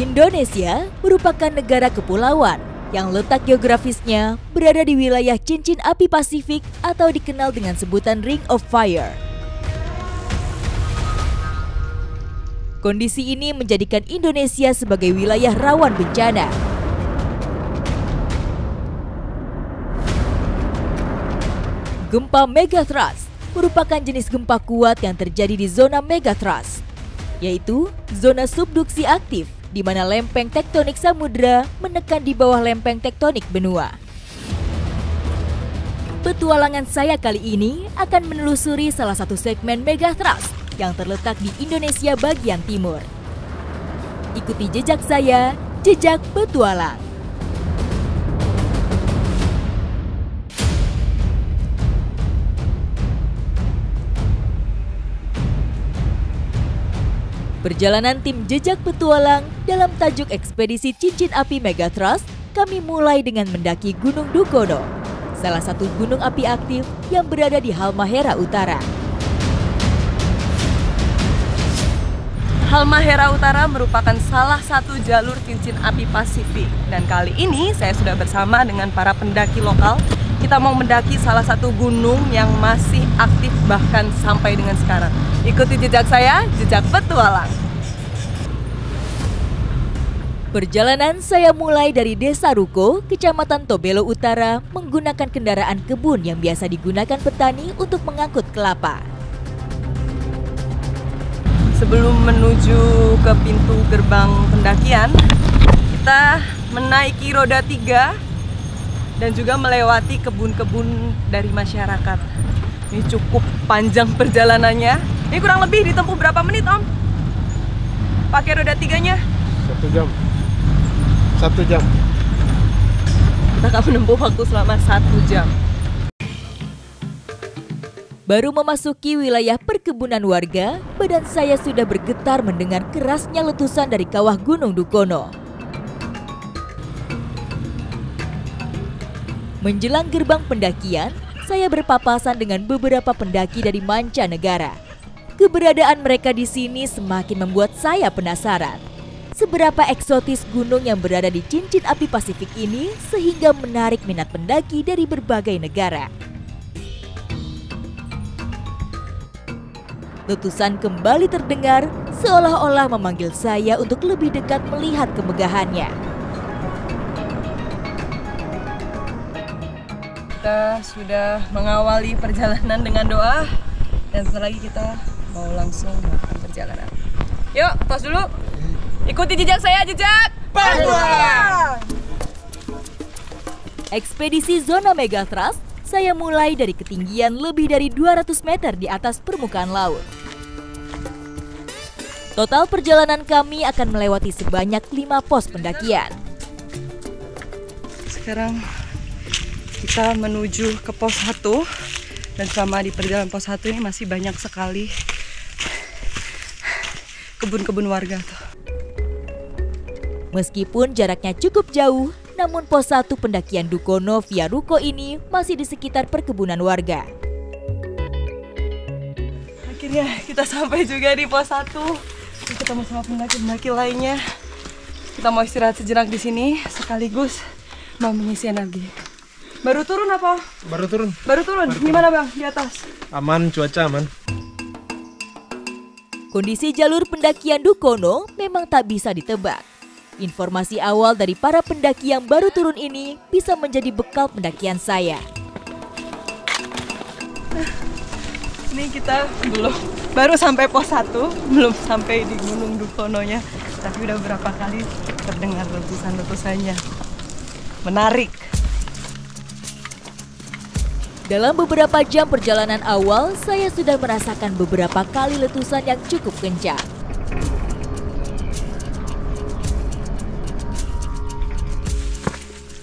Indonesia merupakan negara kepulauan yang letak geografisnya berada di wilayah cincin api Pasifik atau dikenal dengan sebutan Ring of Fire. Kondisi ini menjadikan Indonesia sebagai wilayah rawan bencana. Gempa megathrust merupakan jenis gempa kuat yang terjadi di zona megathrust, yaitu zona subduksi aktif di mana lempeng tektonik samudra menekan di bawah lempeng tektonik benua. Petualangan saya kali ini akan menelusuri salah satu segmen megathrust yang terletak di Indonesia bagian timur. Ikuti jejak saya, Jejak Petualang. Perjalanan tim Jejak Petualang dalam tajuk ekspedisi cincin api megathrust, kami mulai dengan mendaki Gunung Dukono, salah satu gunung api aktif yang berada di Halmahera Utara. Halmahera Utara merupakan salah satu jalur cincin api Pasifik, dan kali ini saya sudah bersama dengan para pendaki lokal. Kita mau mendaki salah satu gunung yang masih aktif bahkan sampai dengan sekarang. Ikuti jejak saya, Jejak Petualang. Perjalanan saya mulai dari Desa Ruko, Kecamatan Tobelo Utara, menggunakan kendaraan kebun yang biasa digunakan petani untuk mengangkut kelapa. Sebelum menuju ke pintu gerbang pendakian, kita menaiki roda 3 dan juga melewati kebun-kebun dari masyarakat. Ini cukup panjang perjalanannya. Ini kurang lebih ditempuh berapa menit, Om? Pakai roda 3-nya? 1 jam. 1 jam. Kita akan menempuh waktu selama 1 jam. Baru memasuki wilayah perkebunan warga, badan saya sudah bergetar mendengar kerasnya letusan dari kawah Gunung Dukono. Menjelang gerbang pendakian, saya berpapasan dengan beberapa pendaki dari mancanegara. Keberadaan mereka di sini semakin membuat saya penasaran. Seberapa eksotis gunung yang berada di cincin api Pasifik ini sehingga menarik minat pendaki dari berbagai negara. Letusan kembali terdengar seolah-olah memanggil saya untuk lebih dekat melihat kemegahannya. Kita sudah mengawali perjalanan dengan doa, dan setelah lagi kita mau langsung melakukan perjalanan. Yuk, tos dulu. Ikuti jejak saya, Jejak Petualang. Ekspedisi zona megathrust saya mulai dari ketinggian lebih dari 200 meter di atas permukaan laut. Total perjalanan kami akan melewati sebanyak 5 pos pendakian. Sekarang kita menuju ke pos 1, dan selama di perjalanan pos 1 ini masih banyak sekali kebun-kebun warga tuh. Meskipun jaraknya cukup jauh, namun pos 1 pendakian Dukono via Ruko ini masih di sekitar perkebunan warga. Akhirnya kita sampai juga di pos 1. Kita ketemu sama pendaki-pendaki lainnya. Kita mau istirahat sejenak di sini sekaligus mau mengisi energi. Baru turun apa? Baru turun. Baru turun. Gimana, Bang, di atas? Aman, cuaca aman. Kondisi jalur pendakian Dukono memang tak bisa ditebak. Informasi awal dari para pendaki yang baru turun ini bisa menjadi bekal pendakian saya. Ini kita baru sampai pos 1, belum sampai di Gunung Dukononya, tapi udah berapa kali terdengar letusan-letusannya. Menarik. Dalam beberapa jam perjalanan awal, saya sudah merasakan beberapa kali letusan yang cukup kencang.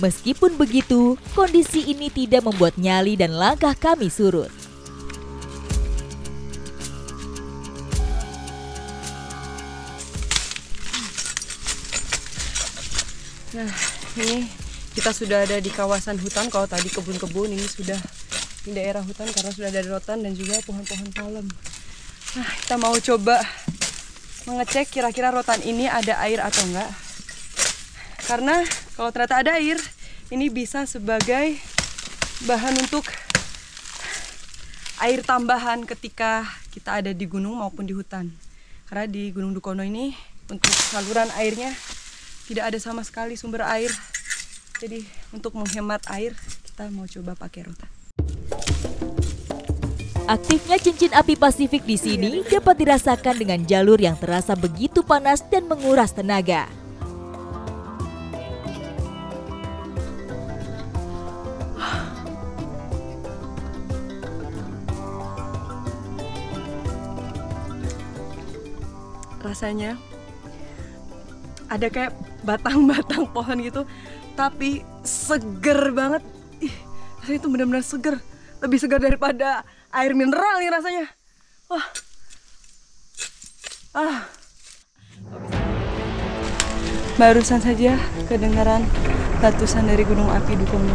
Meskipun begitu, kondisi ini tidak membuat nyali dan langkah kami surut. Nah, ini kita sudah ada di kawasan hutan. Kalau tadi kebun-kebun, ini sudah di daerah hutan karena sudah ada rotan dan juga pohon-pohon palem. Nah, kita mau coba mengecek kira-kira rotan ini ada air atau enggak. Karena kalau ternyata ada air, ini bisa sebagai bahan untuk air tambahan ketika kita ada di gunung maupun di hutan. Karena di Gunung Dukono ini untuk saluran airnya tidak ada sama sekali sumber air. Jadi untuk menghemat air kita mau coba pakai rotan. Aktifnya cincin api Pasifik di sini dapat dirasakan dengan jalur yang terasa begitu panas dan menguras tenaga. Rasanya ada kayak batang-batang pohon gitu, tapi seger banget. Ih, rasanya itu benar-benar seger, lebih segar daripada air mineral nih rasanya. Wah, barusan saja kedengaran letusan dari gunung api Dukono.